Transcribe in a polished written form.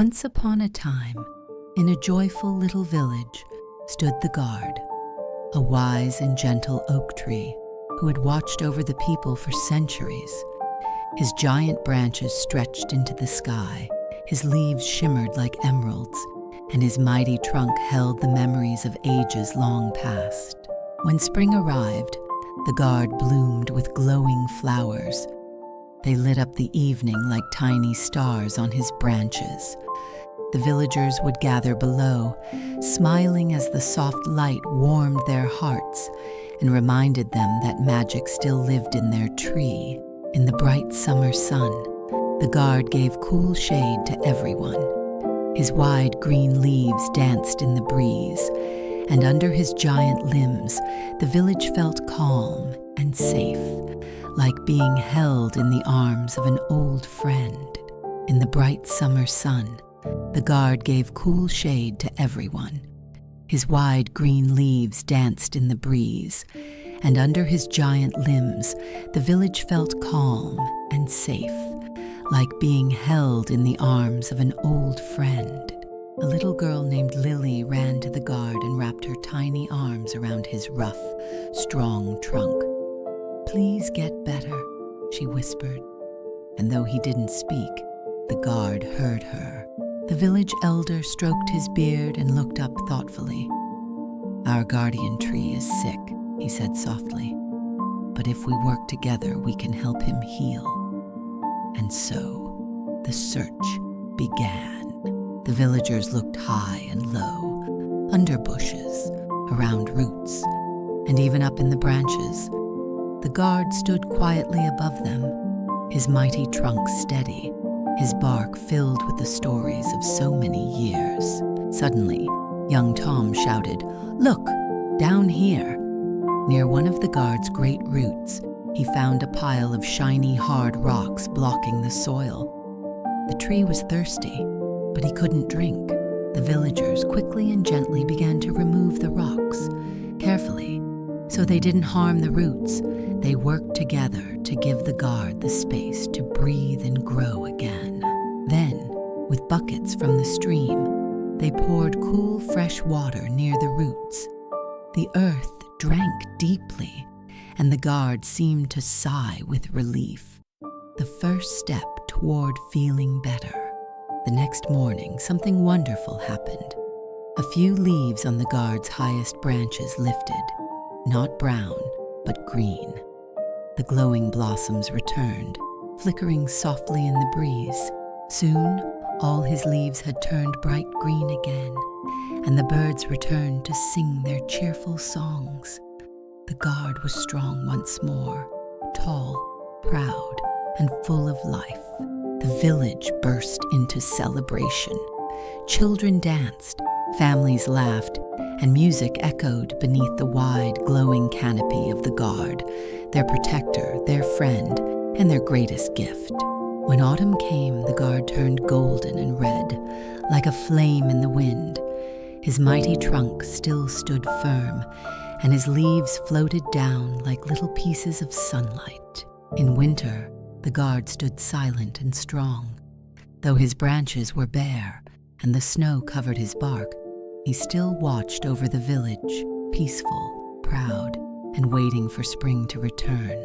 Once upon a time, in a joyful little village, stood the guard, a wise and gentle oak tree who had watched over the people for centuries. His giant branches stretched into the sky, his leaves shimmered like emeralds, and his mighty trunk held the memories of ages long past. When spring arrived, the guard bloomed with glowing flowers. They lit up the evening like tiny stars on his branches. The villagers would gather below, smiling as the soft light warmed their hearts and reminded them that magic still lived in their tree. In the bright summer sun, the guard gave cool shade to everyone. His wide green leaves danced in the breeze, and under his giant limbs, the village felt calm and safe, like being held in the arms of an old friend. In the bright summer sun, the guard gave cool shade to everyone. His wide green leaves danced in the breeze, and under his giant limbs, the village felt calm and safe, like being held in the arms of an old friend. A little girl named Lily ran to the guard and wrapped her tiny arms around his rough, strong trunk. "Please get better," she whispered. And though he didn't speak, the guard heard her. The village elder stroked his beard and looked up thoughtfully. "Our guardian tree is sick," he said softly. "But if we work together, we can help him heal." And so, the search began. The villagers looked high and low, under bushes, around roots, and even up in the branches. The guard stood quietly above them, his mighty trunk steady, his bark filled with the stories of so many years. Suddenly, young Tom shouted, "Look, down here!" Near one of the guard's great roots, he found a pile of shiny, hard rocks blocking the soil. The tree was thirsty, but he couldn't drink. The villagers quickly and gently began to remove the rocks, carefully, so they didn't harm the roots. They worked together to give the guard the space to breathe and grow again. Then, with buckets from the stream, they poured cool, fresh water near the roots. The earth drank deeply, and the guard seemed to sigh with relief. The first step toward feeling better. The next morning, something wonderful happened. A few leaves on the guard's highest branches lifted, not brown, but green. The glowing blossoms returned, flickering softly in the breeze. Soon, all his leaves had turned bright green again, and the birds returned to sing their cheerful songs. The guard was strong once more, tall, proud, and full of life. The village burst into celebration. Children danced, families laughed, and music echoed beneath the wide, glowing canopy of the guard, their protector, their friend, and their greatest gift. When autumn came, the guard turned golden and red, like a flame in the wind. His mighty trunk still stood firm, and his leaves floated down like little pieces of sunlight. In winter, the guard stood silent and strong. Though his branches were bare and the snow covered his bark, he still watched over the village, peaceful, proud, and waiting for spring to return.